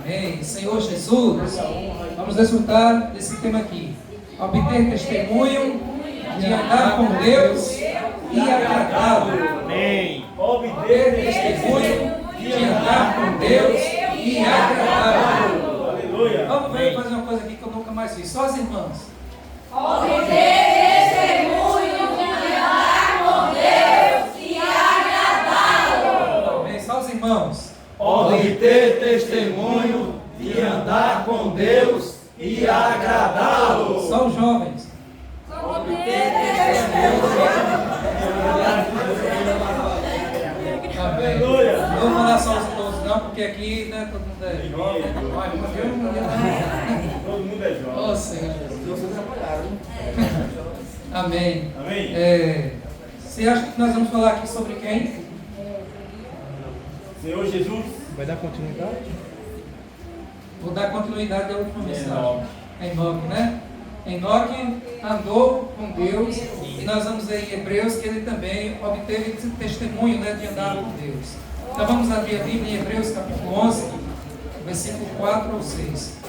Amém. Senhor Jesus, vamos desfrutar desse tema aqui. Obter testemunho de andar com Deus e agradá-lo. Amém. Obter testemunho de andar com Deus e agradá-lo. Aleluia. Vamos ver, fazer uma coisa aqui que eu nunca mais fiz. Só as irmãs. Obter testemunho de andar com Deus e agradá-lo. Amém. Só os irmãos. Obter testemunho de andar com Deus e agradá-lo. Só os jovens. Obter testemunho. Amém. Aleluia. Não vou falar só os idosos não, porque aqui, né, todo mundo é jovem. Olha, Todo mundo é jovem. oh, Senhor Jesus. Amém. Amém. Você acha que nós vamos falar aqui sobre quem? Senhor Jesus. Vai dar continuidade? Vou dar continuidade à última mensagem. Enoque, né? Enoque andou com Deus e nós vamos ver em Hebreus que ele também obteve esse testemunho, né, de andar com Deus. Então vamos abrir a Bíblia em Hebreus capítulo 11, versículo 4 ou 6.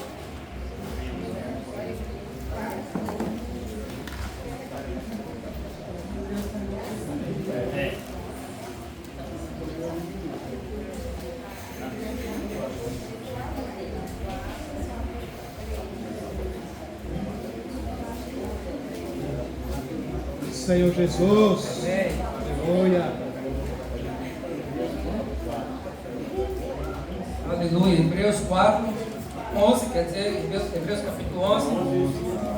Senhor Jesus. Amém. Aleluia. Aleluia. Hebreus 4, 11, quer dizer, Hebreus capítulo 11,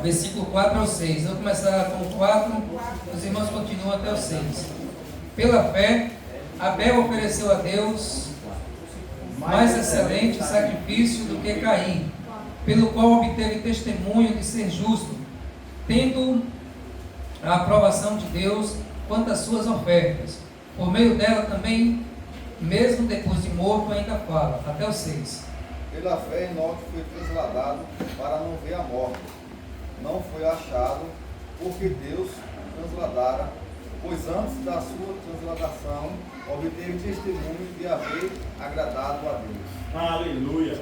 versículo 4 ao 6. Vou começar com o 4, os irmãos continuam até o 6. Pela fé, Abel ofereceu a Deus mais excelente sacrifício do que Caim, pelo qual obteve testemunho de ser justo, tendo a aprovação de Deus quanto às suas ofertas. Por meio dela também, mesmo depois de morto, ainda fala. Até o 6. Pela fé, Enoque foi trasladado para não ver a morte. Não foi achado, porque Deus trasladara, pois antes da sua transladação, obteve testemunho de haver agradado a Deus. Aleluia.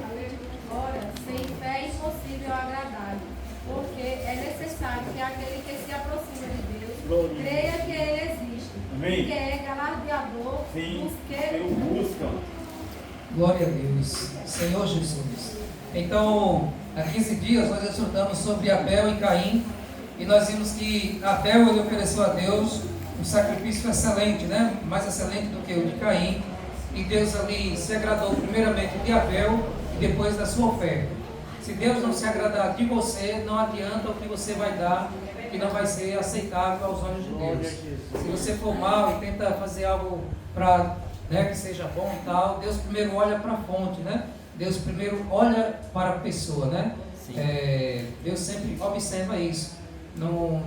Ora, sem fé é impossível agradar-lhe, porque é necessário que aquele que se aproxima de Deus creia que Ele existe, Amém. que é galardoador Sim, dos que eu busco. Glória a Deus. Senhor Jesus. Então, há 15 dias nós estudamos sobre Abel e Caim, e nós vimos que Abel ele ofereceu a Deus um sacrifício excelente, né? Mais excelente do que o de Caim, e Deus ali se agradou primeiramente de Abel e depois da sua oferta. Se Deus não se agradar de você, não adianta o que você vai dar, que não vai ser aceitável aos olhos de Deus. Se você for mal e tenta fazer algo para, né, que seja bom e tal, Deus primeiro olha para a fonte, né? Deus primeiro olha para a pessoa, né? Deus sempre observa isso. Não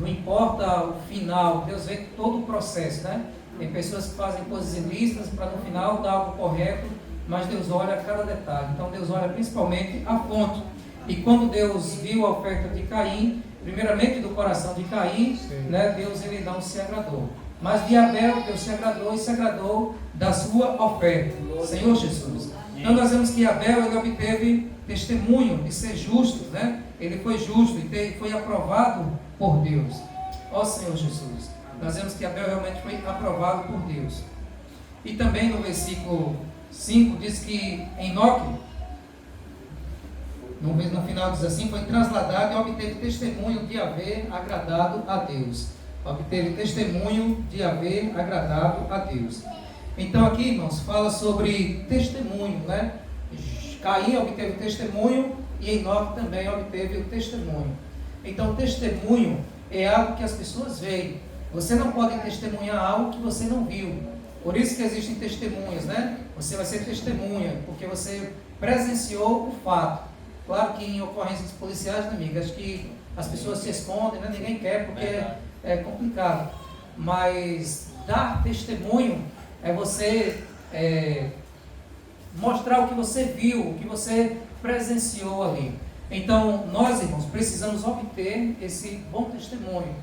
importa o final, Deus vê todo o processo, né? Tem pessoas que fazem coisas ilícitas para no final dar algo correto, mas Deus olha cada detalhe. Então Deus olha principalmente a fonte. E quando Deus viu a oferta de Caim, primeiramente do coração de Caim, né, Deus ele não se agradou. Mas de Abel Deus se agradou e se agradou da sua oferta. Senhor Jesus. Então nós vemos que Abel ele obteve testemunho de ser justo, né? Ele foi justo e foi aprovado por Deus. Ó Senhor Jesus. Nós vemos que Abel realmente foi aprovado por Deus. E também no versículo 5 diz que Enoque, no final diz assim, foi trasladado e obteve testemunho de haver agradado a Deus. Obteve testemunho de haver agradado a Deus. Então aqui, irmãos, fala sobre testemunho, né? Caim obteve testemunho e Enoque também obteve o testemunho. Então testemunho é algo que as pessoas veem. Você não pode testemunhar algo que você não viu. Por isso que existem testemunhas, né? Você vai ser testemunha, porque você presenciou o fato. Claro que em ocorrências policiais, né, amiga, acho que as pessoas se escondem, né? Ninguém quer porque é complicado. Mas dar testemunho é você mostrar o que você viu, o que você presenciou ali. Então, nós, irmãos, precisamos obter esse bom testemunho.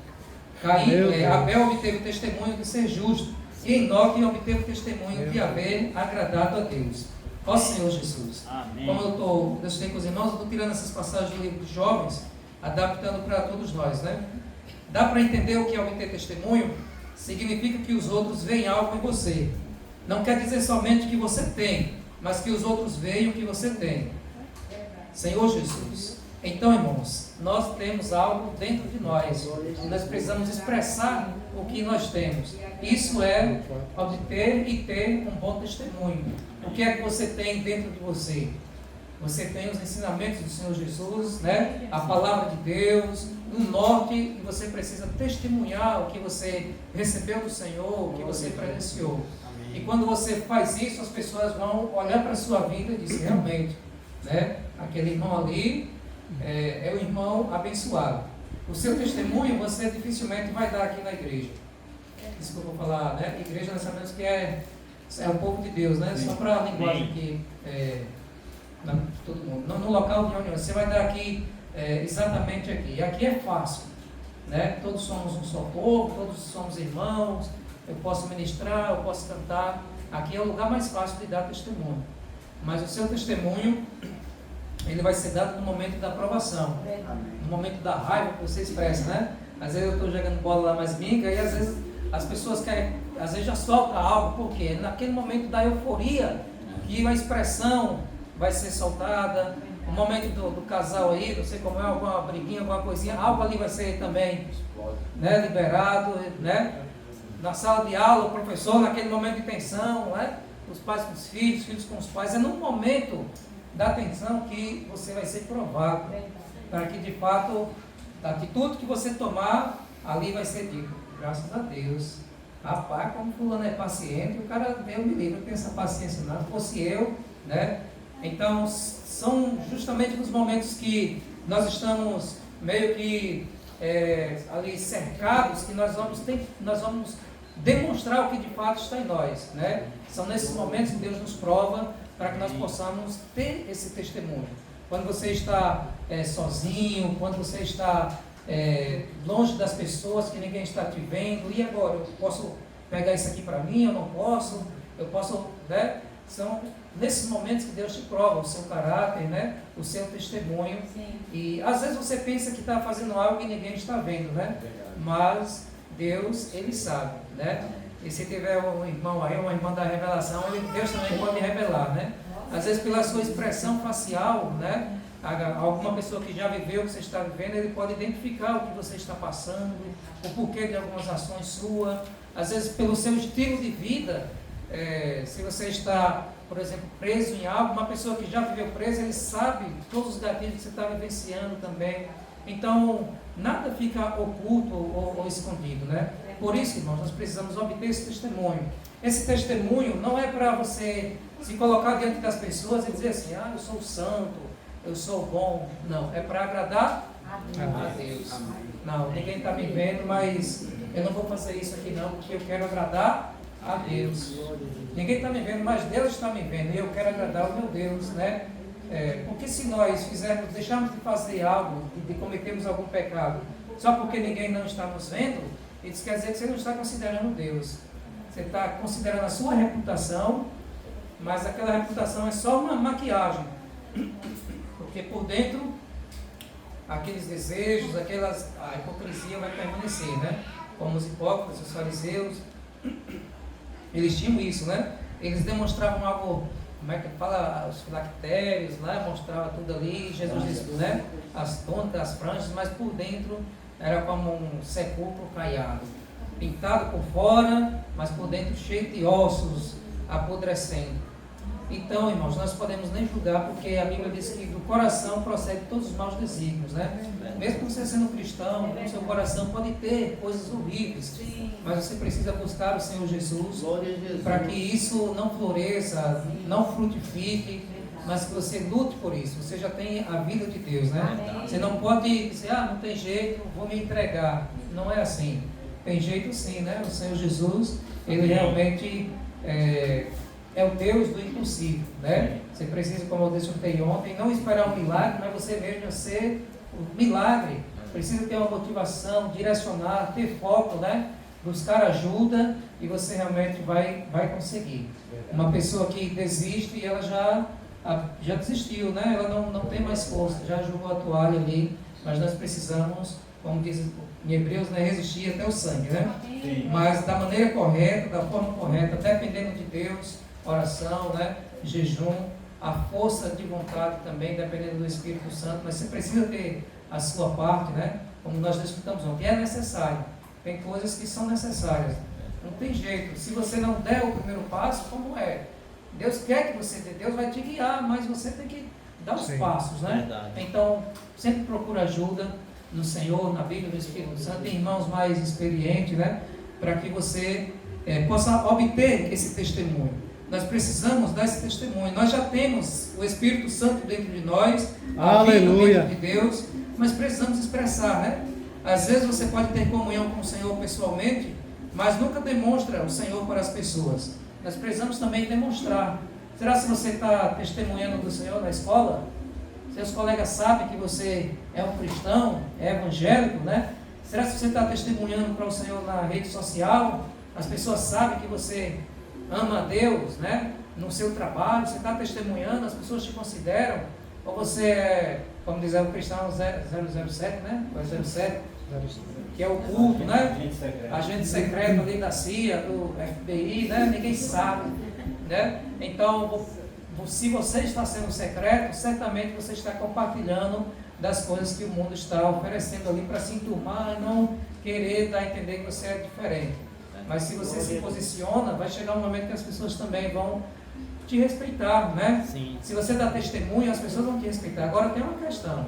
Abel obteve o testemunho de ser justo, e Enoque obteve o testemunho de haver agradado a Deus. Ó Senhor Jesus. Amém. Como eu estudei com os irmãos, eu estou tirando essas passagens do livro dos jovens, adaptando para todos nós, né? Dá para entender o que é obter testemunho? Significa que os outros veem algo em você. Não quer dizer somente que você tem, mas que os outros veem o que você tem. Senhor Jesus. Então, irmãos, nós temos algo dentro de nós. E nós precisamos expressar o que nós temos. Isso é obter e ter um bom testemunho. O que é que você tem dentro de você? Você tem os ensinamentos do Senhor Jesus, né? A palavra de Deus, no norte, e você precisa testemunhar o que você recebeu do Senhor, o que você presenciou. E quando você faz isso, as pessoas vão olhar para a sua vida e dizer, realmente, né? Aquele irmão ali é o irmão abençoado. O seu testemunho você dificilmente vai dar aqui na igreja. Isso que eu vou falar, né? Igreja nós sabemos que é o povo de Deus, né? Só para a linguagem aqui, todo mundo. No local de reunião, você vai dar aqui exatamente aqui. E aqui é fácil, né? Todos somos um só povo, todos somos irmãos. Eu posso ministrar, eu posso cantar. Aqui é o lugar mais fácil de dar testemunho. Mas o seu testemunho, ele vai ser dado no momento da aprovação, no momento da raiva que você expressa, né? Às vezes eu estou jogando bola lá mais minga e às vezes as pessoas querem, às vezes já solta algo, porque naquele momento da euforia, que a expressão vai ser soltada, o momento do casal aí, não sei como é, alguma briguinha, alguma coisinha, algo ali vai ser também, né, liberado, né? Na sala de aula, o professor, naquele momento de tensão, né? Os pais com os filhos com os pais, é no momento da tensão que você vai ser provado, para que de fato, a atitude que você tomar, ali vai ser dito, graças a Deus, rapaz, como fulano é paciente, o cara deu me livre, eu tenho essa paciência não, fosse eu, né? Então, são justamente os momentos que nós estamos meio que ali cercados, que nós vamos demonstrar o que de fato está em nós, né? São nesses momentos que Deus nos prova para que nós possamos ter esse testemunho. Quando você está sozinho, quando você está longe das pessoas, que ninguém está te vendo, e agora? Eu posso pegar isso aqui para mim? Eu não posso? Eu posso, né? São nesses momentos que Deus te prova o seu caráter, né? O seu testemunho. Sim. E às vezes você pensa que está fazendo algo que ninguém está vendo, né? Mas Deus, Ele sabe, né? E se tiver um irmão aí, uma irmã da revelação, Deus também pode revelar, né? Às vezes pela sua expressão facial, né? Alguma pessoa que já viveu o que você está vivendo, ele pode identificar o que você está passando, o porquê de algumas ações suas. Às vezes pelo seu estilo de vida, se você está, por exemplo, preso em algo, uma pessoa que já viveu presa, ele sabe todos os gatilhos que você está vivenciando também. Então, nada fica oculto ou escondido, né? Por isso, irmãos, nós precisamos obter esse testemunho. Esse testemunho não é para você se colocar diante das pessoas e dizer assim, eu sou santo, eu sou bom. Não, é para agradar a Deus. Não, ninguém está me vendo, mas eu não vou fazer isso aqui não, porque eu quero agradar a Deus. Ninguém está me vendo, mas Deus está me vendo e eu quero agradar o meu Deus, né? Porque se nós deixarmos de fazer algo, de cometermos algum pecado, só porque ninguém não está nos vendo, isso quer dizer que você não está considerando Deus. Você está considerando a sua reputação, mas aquela reputação é só uma maquiagem. Porque por dentro, aqueles desejos, a hipocrisia vai permanecer, né? Como os hipócritas, os fariseus, eles tinham isso, né? Eles demonstravam algo, como é que fala, os filactérios, né? Mostrava tudo ali, Jesus disse, né? As túnicas, as franjas, mas por dentro era como um sepulcro caiado, pintado por fora, mas por dentro cheio de ossos, apodrecendo. Então, irmãos, nós podemos nem julgar, porque a Bíblia diz que do coração procede todos os maus desígnios, né? Mesmo você sendo cristão, o seu coração pode ter coisas horríveis, mas você precisa buscar o Senhor Jesus para que isso não floresça, não frutifique, mas que você lute por isso. Você já tem a vida de Deus, né? Você não pode dizer, não tem jeito, vou me entregar. Não é assim. Tem jeito sim, né? O Senhor Jesus, Ele realmente é o Deus do impossível, né? Você precisa, como eu disse ontem, não esperar um milagre, mas você mesmo ser o milagre. Precisa ter uma motivação, direcionar, ter foco, né? buscar ajuda e você realmente vai conseguir. Uma pessoa que desiste e ela já desistiu, né? Ela não tem mais força, já jogou a toalha ali, mas nós precisamos, como diz em Hebreus, né, resistir até o sangue, né? Sim. Mas da maneira correta, da forma correta, dependendo de Deus, oração, né, jejum, a força de vontade também, dependendo do Espírito Santo, mas você precisa ter a sua parte, né? Como nós discutamos ontem, é necessário. Tem coisas que são necessárias. Não tem jeito. Se você não der o primeiro passo, como é? Deus quer que você dê, Deus vai te guiar, mas você tem que dar os passos, né? Verdade. Então, sempre procura ajuda no Senhor, na Bíblia, no Espírito Santo, tem irmãos mais experientes, né? Para que você possa obter esse testemunho. Nós precisamos dar esse testemunho. Nós já temos o Espírito Santo dentro de nós, a vida Aleluia. dentro de Deus, mas precisamos expressar, né? Às vezes você pode ter comunhão com o Senhor pessoalmente, mas nunca demonstra o Senhor para as pessoas. Nós precisamos também demonstrar. Será que você está testemunhando do Senhor na escola? Seus colegas sabem que você é um cristão, é evangélico, né? Será que você está testemunhando para o Senhor na rede social? As pessoas sabem que você ama a Deus, né? No seu trabalho, você está testemunhando, as pessoas te consideram? Ou você é, como diz o cristão 007, né? O 07, que é o culto, né? Agente secreto ali da CIA, do FBI, né? Ninguém sabe, né? Então, se você está sendo secreto, certamente você está compartilhando das coisas que o mundo está oferecendo ali para se enturmar e não querer dar a entender que você é diferente. Mas se você se posiciona, vai chegar um momento que as pessoas também vão te respeitar, né? Sim. Se você dá testemunho, as pessoas vão te respeitar. Agora tem uma questão.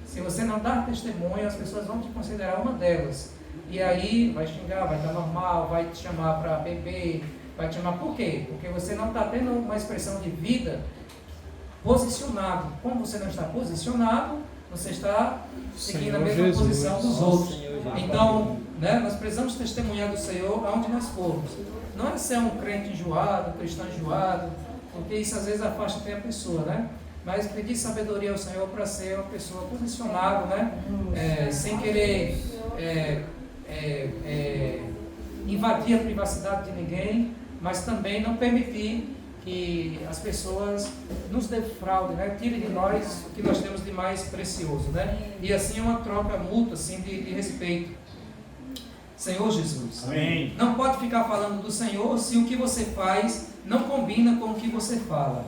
Se você não dá testemunho, as pessoas vão te considerar uma delas. E aí vai xingar, vai estar normal, vai te chamar para beber, vai te chamar por quê? Porque você não está tendo uma expressão de vida posicionado. Como você não está posicionado, você está seguindo a mesma posição dos outros. Então, né, nós precisamos testemunhar do Senhor aonde nós formos. Não é ser um crente enjoado, um cristão enjoado, porque isso às vezes afasta até a pessoa, né? Mas pedir sabedoria ao Senhor para ser uma pessoa posicionada, né? Sem querer invadir a privacidade de ninguém, mas também não permitir que as pessoas nos defraudem, né? Tirem de nós o que nós temos de mais precioso, né? E assim é uma troca mútua assim, de respeito. Senhor Jesus, Amém. não pode ficar falando do Senhor se o que você faz não combina com o que você fala.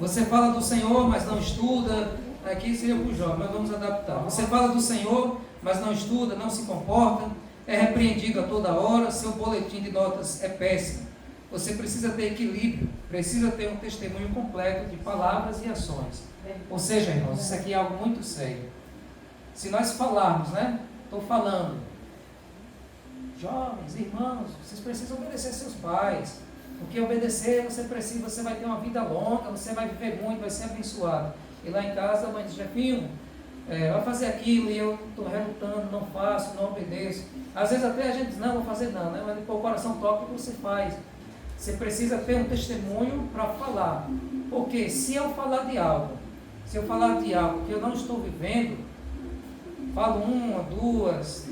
Você fala do Senhor, mas não estuda. Aqui seria para o jovem, mas vamos adaptar. Você fala do Senhor, mas não estuda, não se comporta, é repreendido a toda hora, seu boletim de notas é péssimo. Você precisa ter equilíbrio, precisa ter um testemunho completo de palavras e ações. Ou seja, irmãos, isso aqui é algo muito sério. Se nós falarmos, né? Estou falando, jovens, irmãos, vocês precisam obedecer seus pais. Porque obedecer, você vai ter uma vida longa, você vai viver muito, vai ser abençoado. E lá em casa a mãe diz, Jefinho, vai fazer aquilo e eu estou relutando, não faço, não obedeço. Às vezes até a gente diz, não vou fazer não, né? Mas o coração toca o que você faz. Você precisa ter um testemunho para falar. Porque se eu falar de algo que eu não estou vivendo, falo uma, duas,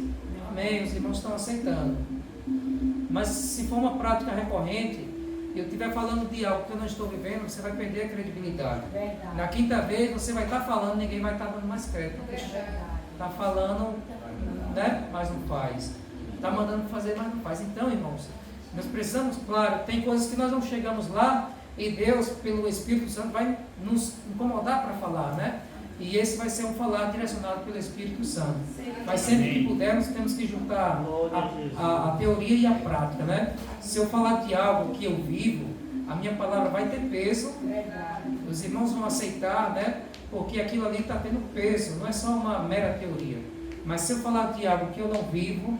amém, os irmãos estão aceitando. Mas se for uma prática recorrente, e eu estiver falando de algo que eu não estou vivendo, você vai perder a credibilidade. Verdade. Na quinta vez você vai estar falando, ninguém vai estar dando mais crédito. Está falando, né? Mas não faz. Está mandando fazer, mas não faz. Então, irmãos, nós precisamos, claro, tem coisas que nós não chegamos lá e Deus, pelo Espírito Santo, vai nos incomodar para falar, né? E esse vai ser um falar direcionado pelo Espírito Santo. Mas sempre que pudermos, temos que juntar a teoria e a prática, né? Se eu falar de algo que eu vivo, a minha palavra vai ter peso, os irmãos vão aceitar, né? Porque aquilo ali está tendo peso, não é só uma mera teoria. Mas se eu falar de algo que eu não vivo,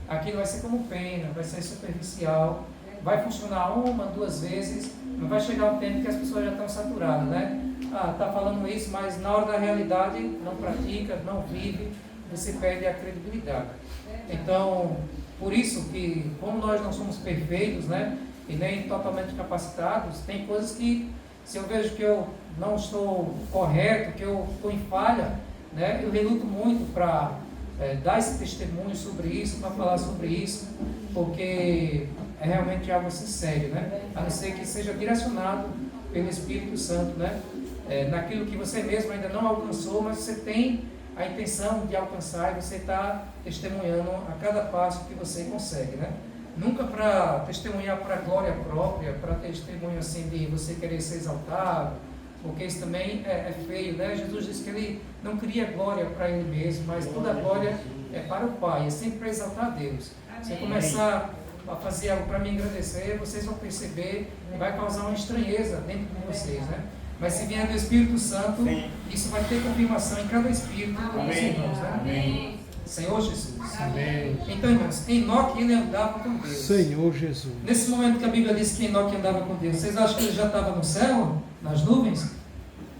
aquilo vai ser como pena, vai ser superficial, vai funcionar uma, duas vezes, mas vai chegar um tempo que as pessoas já estão saturadas, né? Está falando isso, mas na hora da realidade não pratica, não vive, você perde a credibilidade. Então, por isso que, como nós não somos perfeitos, né, e nem totalmente capacitados, tem coisas que, se eu vejo que eu não estou correto, que eu estou em falha, né, eu reluto muito para dar esse testemunho sobre isso, para falar sobre isso, porque é realmente algo assim sério, né? A não ser que seja direcionado pelo Espírito Santo, né? Naquilo que você mesmo ainda não alcançou, mas você tem a intenção de alcançar e você está testemunhando a cada passo que você consegue, né? Nunca para testemunhar para a glória própria, para testemunho assim de você querer ser exaltado, porque isso também é feio, né? Jesus disse que ele não queria glória para ele mesmo, mas toda a glória é para o Pai, é sempre para exaltar a Deus. Se você começar a fazer algo para me agradecer, vocês vão perceber que vai causar uma estranheza dentro de vocês, né? Mas se vier do Espírito Santo, isso vai ter confirmação em cada espírito dos irmãos, né? Amém. Senhor Jesus. Amém. Então, irmãos, Enoque, ele andava com Deus. Senhor Jesus. Nesse momento que a Bíblia diz que Enoque andava com Deus, vocês acham que ele já estava no céu? Nas nuvens?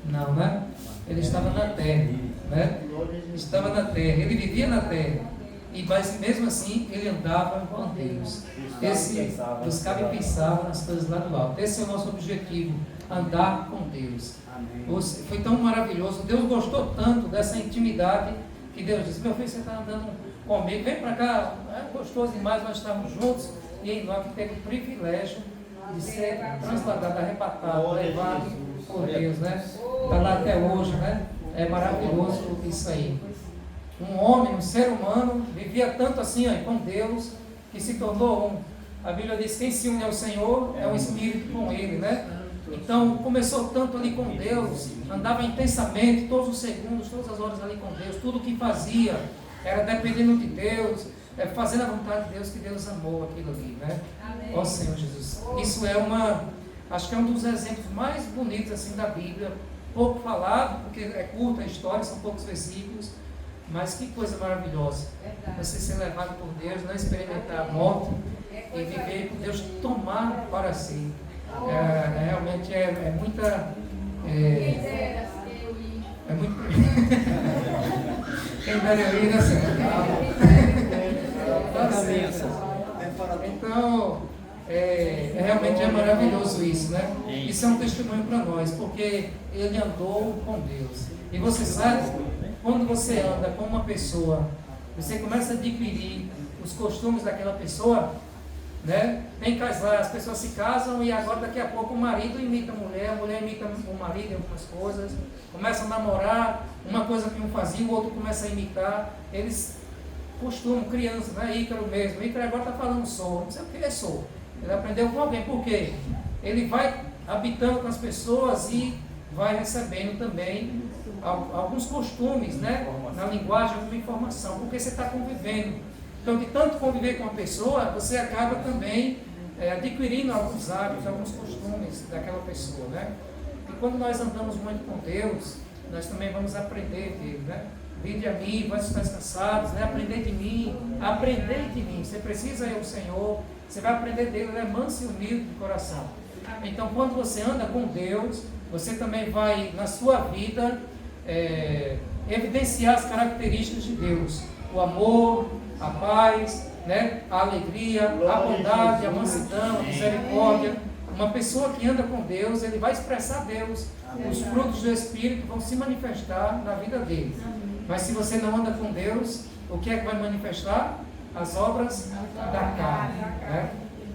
Não, né? Ele estava na terra, né? Estava na terra, ele vivia na terra. Mas mesmo assim, ele andava com Deus. Buscava e pensava nas coisas lá do alto. Esse é o nosso objetivo, andar com Deus. Foi tão maravilhoso, Deus gostou tanto dessa intimidade, que Deus disse: meu filho, você está andando comigo, vem para cá, é gostoso demais, nós estamos juntos. E Enoque teve o privilégio de ser transladado, arrebatado, levado por Deus, né? Está lá até hoje, né? É maravilhoso isso aí. Um homem, um ser humano, vivia tanto assim, ó, com Deus, que se tornou um. A Bíblia diz: quem se une ao Senhor é um espírito com Ele, né? Então, começou tanto ali com Deus, andava intensamente, todos os segundos, todas as horas ali com Deus, tudo o que fazia era dependendo de Deus, fazendo a vontade de Deus, que Deus amou aquilo ali, né? Ó Senhor Jesus. Isso acho que é um dos exemplos mais bonitos assim da Bíblia, pouco falado, porque é curta a história, são poucos versículos, mas que coisa maravilhosa. Você ser levado por Deus, não experimentar a morte e viver com Deus, tomar para si. Realmente é muita. É muito. Quem dera eu ir, Então, realmente é maravilhoso isso, né? Isso é um testemunho para nós, porque ele andou com Deus. E você sabe, quando você anda com uma pessoa, você começa a adquirir os costumes daquela pessoa, né? Tem casais, as pessoas se casam e agora daqui a pouco o marido imita a mulher imita o marido em algumas coisas, começam a namorar, uma coisa que um fazia, o outro começa a imitar. Eles costumam, crianças, né? Ícaro mesmo, Ícaro agora está falando sou, não sei o que é sou. Ele aprendeu com alguém, por quê? Ele vai habitando com as pessoas e vai recebendo também alguns costumes, né? Na linguagem, alguma informação, porque você está convivendo. Então, de tanto conviver com a pessoa, você acaba também adquirindo alguns hábitos, alguns costumes daquela pessoa, né? E quando nós andamos muito com Deus, nós também vamos aprender dele, né? Vinde a mim, vós estáis cansados, né? Aprender de mim. Você precisa ir ao Senhor, você vai aprender dele, ele é manso e humilde de coração. Então, quando você anda com Deus, você também vai, na sua vida, evidenciar as características de Deus. O amor, a paz, né? A alegria, a bondade, a mansidão, a misericórdia. Uma pessoa que anda com Deus, ele vai expressar Deus. Os frutos do Espírito vão se manifestar na vida dele. Mas se você não anda com Deus, o que é que vai manifestar? As obras da carne, né?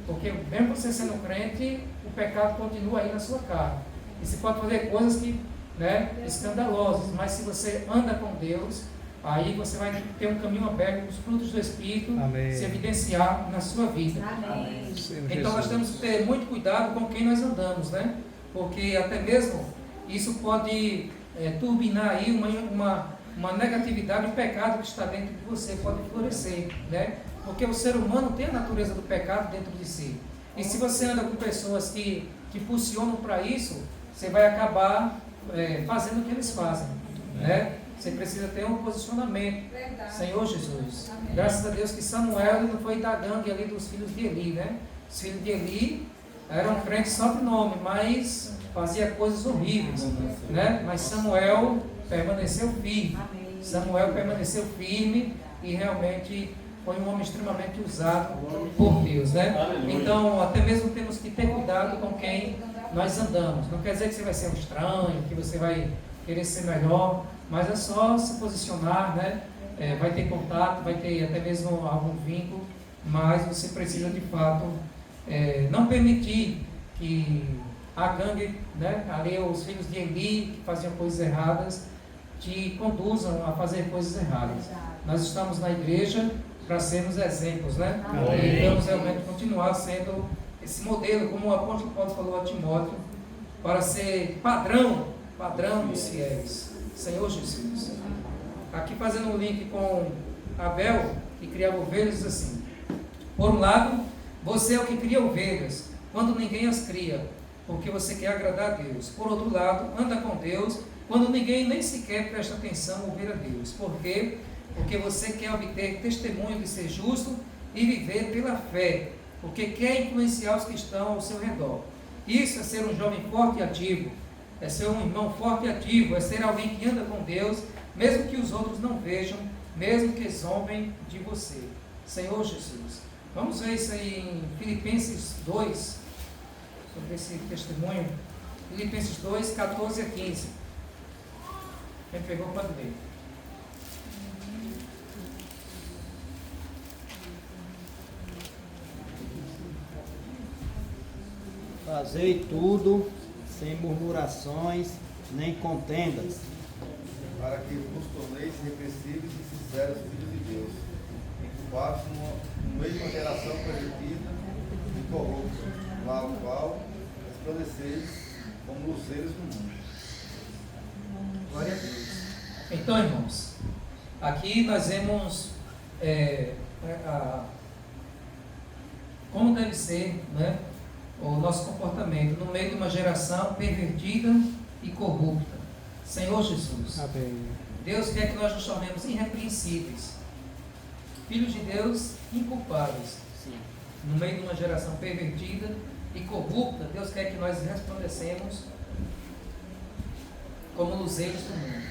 Porque mesmo você sendo crente, o pecado continua aí na sua carne. E você pode fazer coisas que, né, escandalosas, mas se você anda com Deus, aí você vai ter um caminho aberto para os frutos do Espírito. Amém. Se evidenciar na sua vida. Amém. Então nós temos que ter muito cuidado com quem nós andamos, né? Porque até mesmo isso pode turbinar aí uma negatividade, um pecado que está dentro de você pode florescer, né? Porque o ser humano tem a natureza do pecado dentro de si. E se você anda com pessoas que funcionam para isso, você vai acabar fazendo o que eles fazem, né? Você precisa ter um posicionamento. Verdade. Senhor Jesus. Amém. Graças a Deus que Samuel não foi da gangue ali dos filhos de Eli, né? Os filhos de Eli eram crentes só de nome, mas fazia coisas horríveis, né? Mas Samuel permaneceu firme. Amém. Samuel permaneceu firme e realmente foi um homem extremamente usado por Deus, né? Então, até mesmo temos que ter cuidado com quem nós andamos. Não quer dizer que você vai ser um estranho, que você vai querer ser melhor, mas é só se posicionar, né? Vai ter contato, vai ter até mesmo algum vínculo, mas você precisa de fato não permitir que a gangue, né, ali os filhos de Eli que faziam coisas erradas, te conduzam a fazer coisas erradas. Nós estamos na igreja para sermos exemplos, né? E vamos realmente continuar sendo esse modelo, como o apóstolo Paulo falou a Timóteo, para ser padrão dos fiéis. Senhor Jesus. Aqui fazendo um link com Abel, que criava ovelhas, diz assim: por um lado, você é o que cria ovelhas, quando ninguém as cria, porque você quer agradar a Deus. Por outro lado, anda com Deus, quando ninguém nem sequer presta atenção ou ouvir a Deus. Por quê? Porque você quer obter testemunho de ser justo e viver pela fé, porque quer influenciar os que estão ao seu redor. Isso é ser um jovem forte e ativo, é ser um irmão forte e ativo, é ser alguém que anda com Deus, mesmo que os outros não vejam, mesmo que zombem de você. Senhor Jesus. Vamos ver isso aí em Filipenses 2, sobre esse testemunho. Filipenses 2, 14 a 15. Quem pegou pode ler. Fazei tudo sem murmurações nem contendas, para que vos torneis irrepreensíveis e sinceros filhos de Deus, inculpados no meio de uma geração pervertida e corrupta, na qual resplandeceis como luzeiros no mundo. Glória a Deus. Então, irmãos, aqui nós vemos como deve ser, né, o nosso comportamento no meio de uma geração pervertida e corrupta. Senhor Jesus. Amém. Deus quer que nós nos tornemos irrepreensíveis, filhos de Deus inculpáveis. sim, No meio de uma geração pervertida e corrupta, Deus quer que nós resplandecemos como luzeiros do mundo.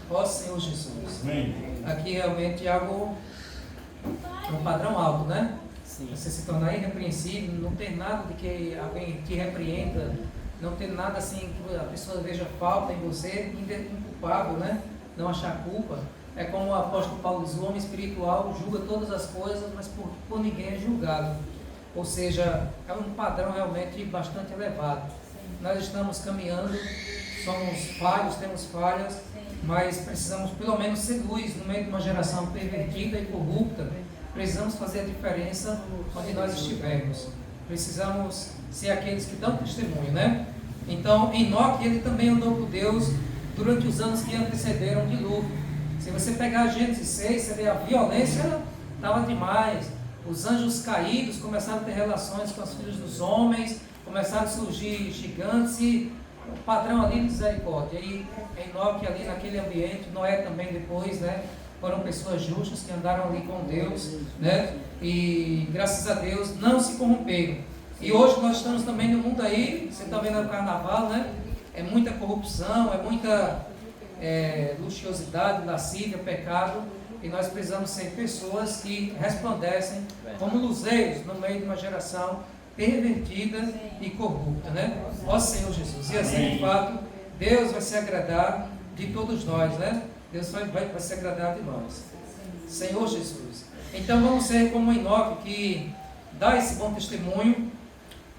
Ó Senhor Jesus. Amém. Aqui realmente é algo, um padrão alto, né? sim, Você se tornar irrepreensível, não ter nada de que alguém te repreenda, não ter nada assim que a pessoa veja falta em você, inculpável, né? Não achar culpa. É como o apóstolo Paulo diz: o homem espiritual julga todas as coisas, mas por ninguém é julgado. Ou seja, é um padrão realmente bastante elevado. Nós estamos caminhando, somos falhos, temos falhas, mas precisamos pelo menos ser luz no meio de uma geração pervertida e corrupta. Precisamos fazer a diferença onde nós estivermos. Precisamos ser aqueles que dão testemunho, né? Então, Enoque, ele também andou com Deus durante os anos que antecederam o dilúvio. Se você pegar Gênesis 6, você vê a violência estava demais. Os anjos caídos começaram a ter relações com os filhos dos homens, começaram a surgir gigantes e o padrão ali de misericórdia. E Enoque ali naquele ambiente, Noé também depois, né? Foram pessoas justas que andaram ali com Deus, né? E graças a Deus não se corromperam. E hoje nós estamos também no mundo aí, você está vendo o carnaval, né? É muita corrupção, é muita luxuosidade, lascívia, pecado. E nós precisamos ser pessoas que resplandecem como luzeiros no meio de uma geração pervertida e corrupta, né? Ó Senhor Jesus. E assim, de fato, Deus vai se agradar de todos nós, né? Deus vai se agradar de nós. Senhor Jesus. Então vamos ser como Enoque, que dá esse bom testemunho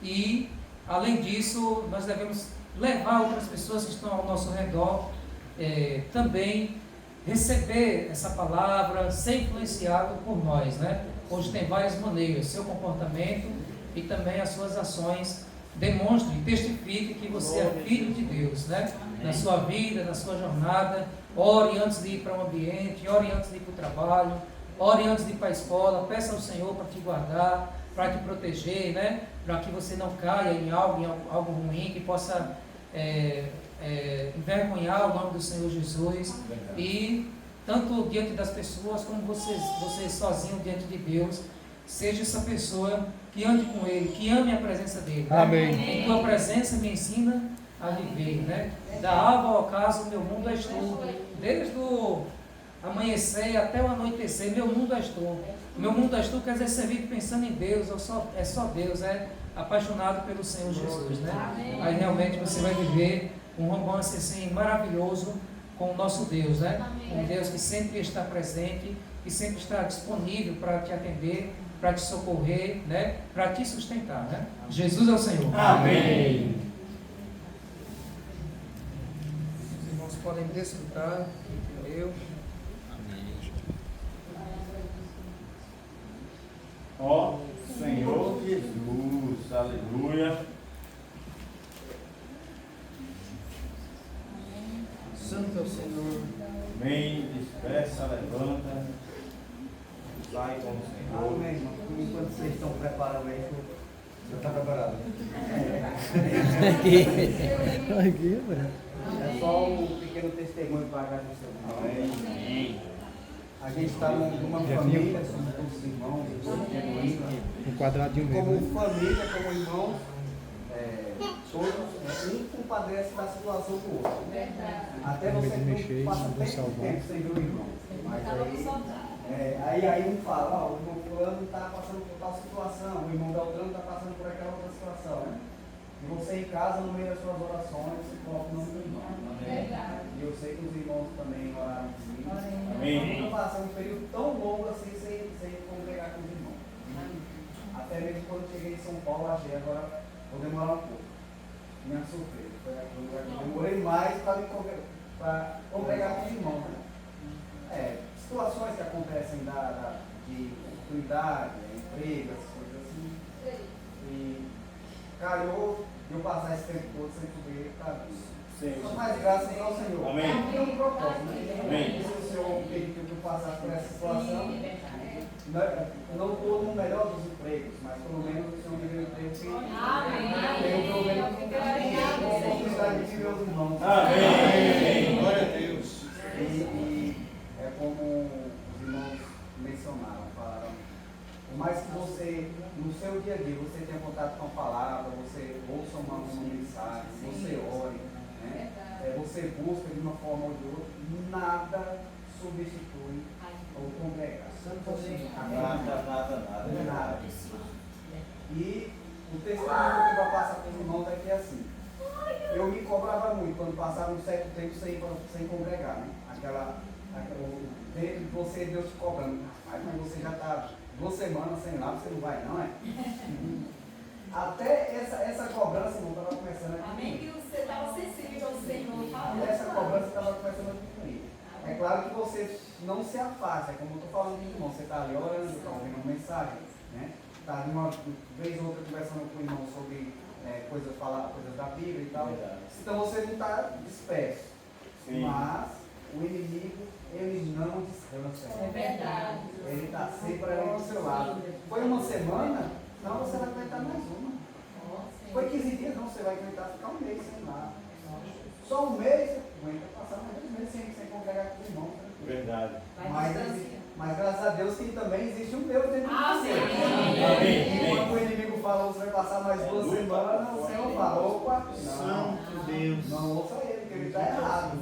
e, além disso, nós devemos levar outras pessoas que estão ao nosso redor também receber essa palavra, ser influenciado por nós, né? Hoje tem várias maneiras, seu comportamento e também as suas ações demonstre, testifique que você é filho de Deus, né? Na sua vida, na sua jornada. Ore antes de ir para um ambiente, ore antes de ir para o trabalho, ore antes de ir para a escola, peça ao Senhor para te guardar, para te proteger, né? Para que você não caia em algo ruim, que possa envergonhar o nome do Senhor Jesus. E tanto diante das pessoas como você sozinho diante de Deus, seja essa pessoa que ande com Ele, que ame a presença dEle. Amém. Né? Em tua presença me ensina a viver, né? Da água ao ocaso, meu mundo és tu. Desde o amanhecer até o anoitecer, meu mundo és tu. Meu mundo és tu quer dizer, você vive pensando em Deus, é só Deus, é apaixonado pelo Senhor Jesus, né? Aí realmente você vai viver um romance assim maravilhoso com o nosso Deus, né? Um Deus que sempre está presente, que sempre está disponível para te atender para te socorrer, né? Para te sustentar, né? Jesus é o Senhor. Amém. Os irmãos podem desfrutar. Eu. Ó Senhor Jesus, aleluia. Santo é o Senhor. Amém. Despeça, levanta. Vai com o Senhor. Amém, irmão. Enquanto vocês estão preparando aí, Já está preparado? Aqui, velho. é só um pequeno testemunho para agradecer. Amém. A gente está numa família, somos todos irmãos, todos genuínos. Um quadradinho mesmo. Como Né? família, como irmãos, todos, um compadece da situação do outro. Até você não passa tanto tempo sem ver o irmão. Mas aí um fala, o irmão fulano está passando por tal situação, o irmão Beltrano está passando por aquela outra situação. Né? E você em casa, no meio das suas orações, se coloca o nome do irmão. E eu sei que os irmãos também oraram comigo. Amém. Eu nunca passei um período tão longo assim sem congregar com os irmãos. Até mesmo quando eu cheguei em São Paulo, achei, agora vou demorar um pouco. Minha surpresa. Foi aquele lugar que eu demorei mais para congregar com os irmãos. Né? Situações que acontecem de oportunidade, emprego, essas coisas assim. E calhou de eu passar esse tempo todo sem poder estar vivo. Senhor. Mas graças ao Senhor. Amém. Tem um propósito. Né? Amém. Se o Senhor permitiu que eu passasse por essa situação, eu não estou no melhor dos empregos, mas pelo menos o Senhor me deu um emprego que eu pelo menos a oportunidade de ver os irmãos. Amém. Glória a Deus. E é como os irmãos mencionaram, falaram, por mais que você, no seu dia a dia, você tenha contato com a palavra, você ouça uma mensagem, você ore, né? Você busca de uma forma ou de outra, nada substitui o congregar. Nada. E o testemunho que vai passar para os irmãos é que é assim. Eu me cobrava muito quando passava um certo tempo sem congregar, né? Dentro de você, Deus te cobrando. Mas você já está 2 semanas sem ir lá, você não vai não, é? Até essa cobrança, irmão, estava começando a Amém, que você estava sensível ao Senhor, falou. Essa cobrança estava começando a cumprir. É claro que você não se afasta, é como eu estou falando aqui, irmão. Você está ali orando, está ouvindo uma mensagem, né? Está de uma vez ou outra conversando com o irmão sobre coisas da Bíblia e tal. Então você não está disperso. Sim. Mas o inimigo, ele não descansa. É verdade. Ele está sempre ali do seu lado. Foi uma semana? Não, você vai aguentar mais uma. Foi 15 dias? Não, você vai aguentar ficar um mês sem lá. Só um mês, você aguenta passar mais 2 meses sem congregar com os irmãos. Verdade. Mas graças a Deus que também existe um Deus dentro de você. Amém. E quando o inimigo fala, você vai passar mais 2 semanas, o Senhor fala, opa, Santo Deus. não ouça ele, que ele está errado.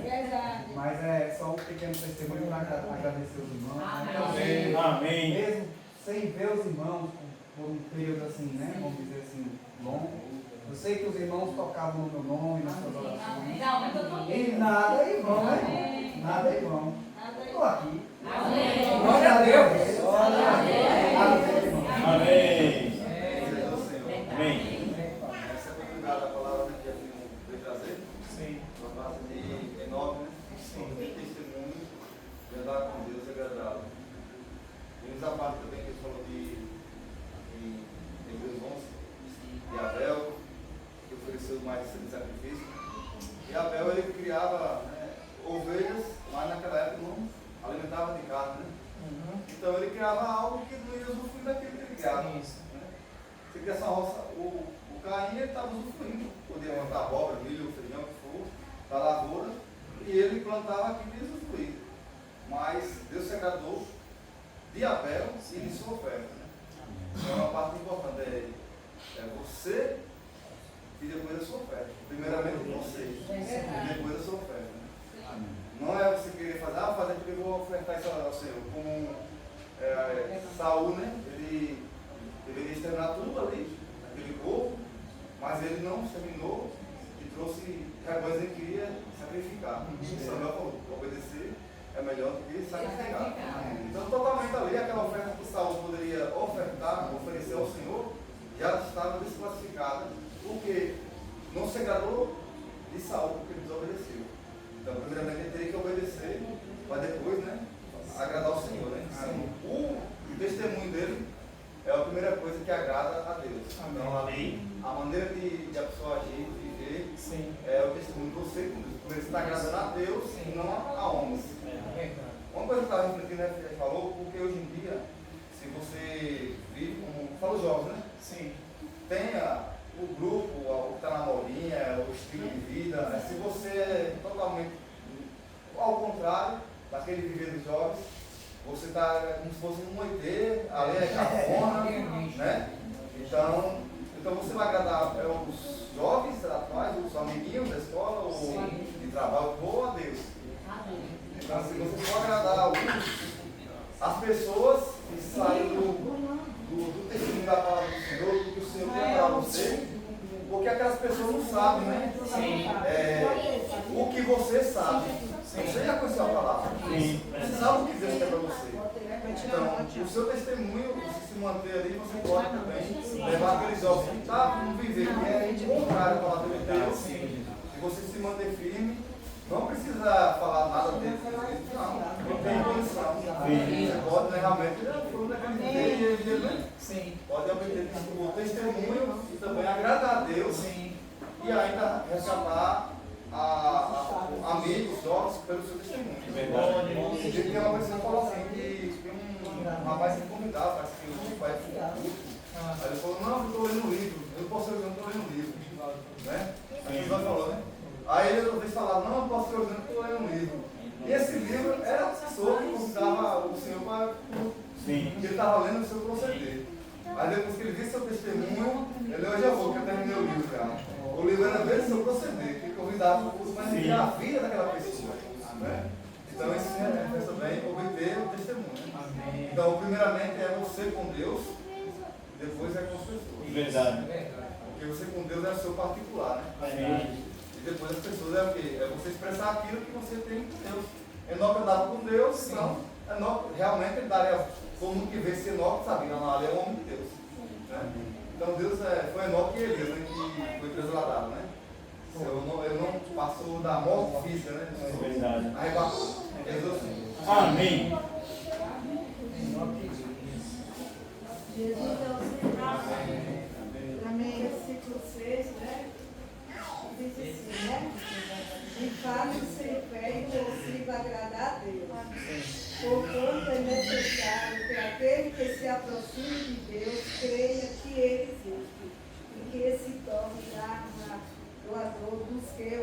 Verdade. Mas é só um pequeno testemunho para agradecer os irmãos. Amém. Amém. Mesmo sem ver os irmãos por um período assim, né? Vamos dizer assim, longo. Eu sei que os irmãos tocavam no meu nome, nas suas orações. Não, mas eu não E nada é vão, né? Nada é vão. Estou aqui. Amém. Glória a Deus. Glória a Deus, irmão. Amém. Amém. Essa continuidade da palavra que a gente veio trazer, Sim. na base de Enoque, né? Sim. Tem testemunho de andar com Deus e agradá-lo. Vimos a parte também que ele falou de Hebreus 11, de Abel, que ofereceu mais de sacrifício. E Abel, ele criava ovelhas, mas naquela época não alimentava de carne, né? Então ele criava algo que não ia usufruir daquilo que ele criava. Né? Se criasse uma roça, o Caim estava usufruindo, podia plantar abóbora, milho, feijão, o que for, da lavoura, e ele plantava aquilo e ia usufruir. Mas Deus se agradou de Abel e de sua oferta. Né? Então é uma parte importante, é você e depois a sua oferta. Primeiramente você, e depois a sua oferta. Né? Não é você querer fazer porque eu vou ofertar isso ao Senhor. Como Saul, né? Ele deveria exterminar tudo ali, naquele povo, mas ele não exterminou e trouxe rebanhos que queria sacrificar. Samuel falou, obedecer é melhor do que sacrificar. Então, totalmente ali, aquela oferta que Saul poderia oferecer ao Senhor, já estava desclassificada, porque não se agradou de Saul, porque ele desobedeceu. Então, primeiramente, ele teria que obedecer, para depois, né, agradar ao Senhor, né? O testemunho dele é a primeira coisa que agrada a Deus. Então, ali, a maneira de a pessoa agir, de viver, é o testemunho de você com Deus. Primeiro, você está agradando a Deus e não a homens. Uma coisa que eu estava refletindo, né, que a gente falou, porque hoje em dia, se você vive como, fala os jovens, né? Tenha o grupo, o que está na molinha, o estilo de vida, né? Se você é totalmente ao contrário daquele viver dos jovens, você está como se fosse um ET, ali é cafona, né? Então você vai agradar os jovens atuais, os amiguinhos da escola, ou de trabalho, ou a Deus. Então, se você for agradar as pessoas que saem do testemunho da palavra do Senhor, do que o Senhor tem para você, porque aquelas pessoas não sabem, né? O que você sabe. Você já conheceu a palavra. Você sabe o que Deus quer para você. Então, o seu testemunho, se manter ali, você pode também levar aqueles jovens que estão vivendo, que é contrário à palavra de Deus. Se você se manter firme, não precisa falar nada dele. Não tem condição. Você pode, né, realmente, foi naquele dia, né? Pode obter o testemunho e também agradar a Deus. E ainda resgatar amigos, jovens, pelo seu testemunho. Verdade. Tem uma pessoa que falou assim, que tem um rapaz que convidava, parece que o pai foi culto. Aí ele falou, não, eu estou lendo um livro. Eu posso dizer, eu estou lendo um livro. Né? Aí ele falou, né? Aí ele ouviu falar, não, eu posso dizer, eu estou lendo um livro. E esse livro era a pessoa que convidava o Senhor para que ele estava lendo o seu proceder. Mas depois que ele viu seu testemunho, ele hoje eu vou, que eu terminei o livro já. O livro era ver seu proceder, que convidava o Senhor a vida daquela pessoa. Né? Então isso é também obter o testemunho. Então, primeiramente é você com Deus, depois é com as pessoas. Verdade. Porque você com Deus é o seu particular, né? E depois as pessoas é o quê? É você expressar aquilo que você tem com Deus. Enoque andava com Deus, então Enoque realmente ele daria. Todo mundo que vê esse Enoque sabia, não, ali é um homem de Deus. Né? Então Deus foi Enoque e Elias, né, que foi transladado, né? Ele não passou da morte física, né? Verdade. Arrebatou. Amém. Jesus é o Senhor. Amém. Versículo 6, né? Diz assim, né? E fale sem fé e consiga agradar a Deus. Portanto, é necessário que aquele que se aproxime de Deus creia que Ele existe e que se torne doador dos que o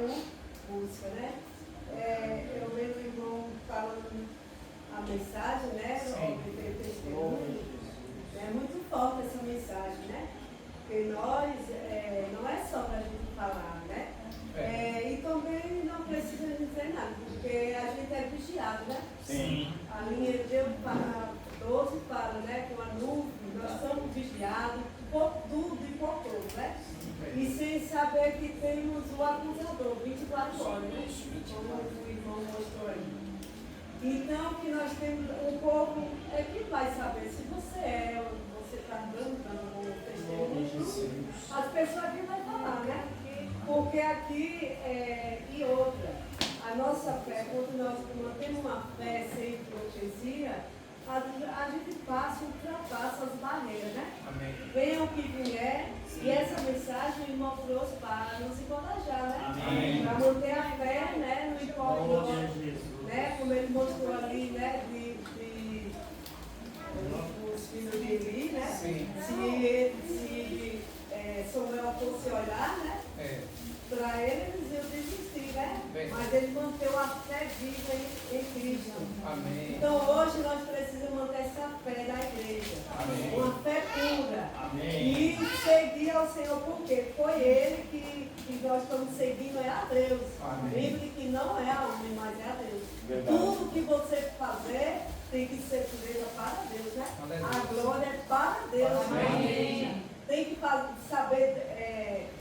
busca, né? Eu vejo o irmão falando a mensagem, né? O testemunho. É muito forte essa mensagem, né? Porque nós, não é só para a gente falar, né? E também não precisa dizer nada, porque a gente é vigiado, né? Sim. A linha de Deus 12 fala, né? Com a nuvem, nós somos vigiados por tudo e por todos, né? E sem saber que temos o acusador 24 horas, né? Como o irmão mostrou aí. Então, que nós temos um povo que vai saber se você está dando um testemunho. As pessoas aqui vão falar, né? Porque aqui, e outra, a nossa fé, quando nós mantemos uma fé sem hipocrisia, a gente ultrapassa as barreiras, né? Amém. Venha o que vier, e essa mensagem o irmão trouxe para nos encorajar, né? Para manter a fé, né? No importa, né? Como ele mostrou ali, né? Os filhos de Eli, né? Sim. Se Samuel fosse olhar, né? Para ele, eles iam desistir, né? Mas ele manteve a fé viva em Cristo. Amém. Então hoje nós precisamos manter essa fé da igreja. Amém. Uma fé pura. Amém. E seguir ao Senhor, porque foi Ele que nós estamos seguindo, é a Deus. Livre que não é a homem, mas é a Deus. Verdade. Tudo que você fazer tem que ser pureza para Deus, né? Amém. A glória é para Deus. Amém. Tem que saber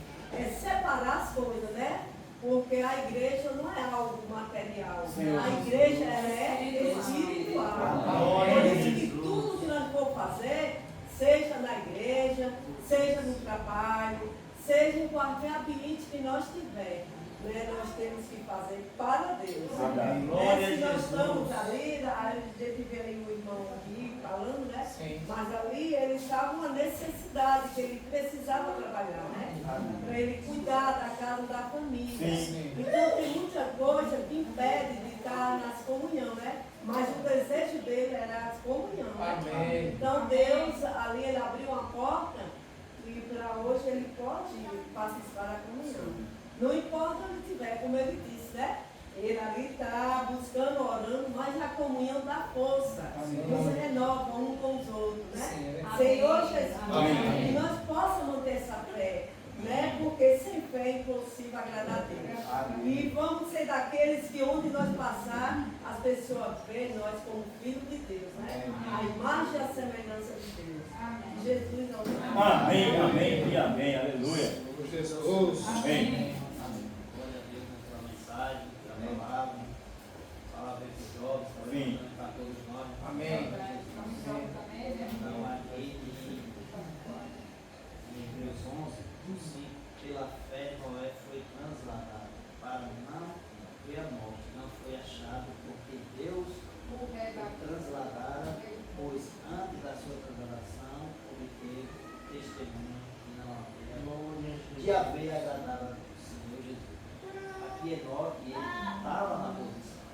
separar as coisas, né? Porque a igreja não é algo material. Sim. A igreja é seja em qualquer ambiente que nós tivermos, né, nós temos que fazer para Deus. Amém. Né, se nós estamos ali, a gente vê aí o irmão aqui falando, né? Sim. Mas ali ele estava uma necessidade, que ele precisava trabalhar, né? Para ele cuidar da casa da família. Sim. Então tem muita coisa que impede de estar nas comunhão, né? Mas o desejo dele era as comunhão. Né? Amém. Então Deus ali ele abriu uma porta e para hoje ele pode participar da comunhão. Não importa onde estiver, como ele disse, né? Ele ali está buscando, orando, mas a comunhão dá força. Nos renova um com os outros, né? Sim, é. Senhor Jesus, Amém. que nós possamos ter essa fé, né? Porque sem fé é impossível agradar a Deus. E vamos ser daqueles que onde nós passar, as pessoas veem nós como filhos de Deus, né? A imagem e a semelhança de Deus. Jesus é o nome. Amém, amém e amém. Aleluia. Jesus. Amém. Glória a Deus pela mensagem, pela palavra. Palavra para os jovens, Sim. para todos nós. Amém. Então, aqui em Hebreus 11, sim, pela fé Noé foi transladado para não ver a morte, não foi achado, porque Deus o transladara, pois antes da sua transladação obteve testemunho que não havia de haver agradado ao Senhor Jesus. Aqui Enoque, ele estava na posição,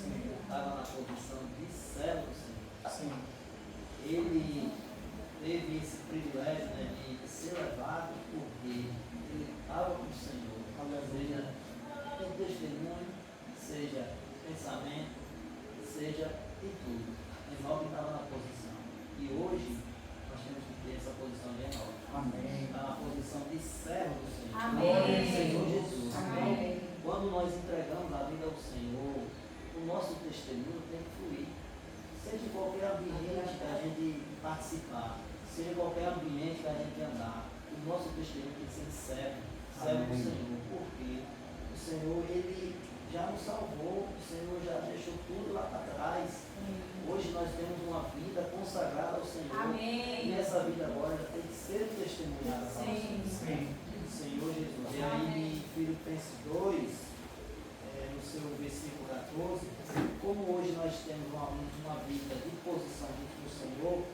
ele estava na posição de servo do Senhor. Sim. Ele teve esse privilégio, né, de ser levado porque ele estava com o Senhor, seja em testemunho, seja em pensamento, seja em tudo. Enoque estava na posição. E hoje nós temos que ter essa posição de Enoque. Amém. Está na posição de servo do Senhor. Amém. Glória ao Senhor Jesus. Amém. Então, quando nós entregamos a vida ao Senhor, o nosso testemunho tem que fluir. Seja em qualquer ambiente que a gente participar, seja em qualquer ambiente que a gente andar, o nosso testemunho tem que ser servo do Senhor. Porque o Senhor, Ele já nos salvou, o Senhor já deixou tudo lá para trás. Hoje nós temos uma vida consagrada ao Senhor. Amém. E essa vida agora tem que ser testemunhada para nós. Sim. Senhor Jesus. E aí em Filipenses 2, no seu versículo 14, como hoje nós temos uma vida de posição diante do Senhor,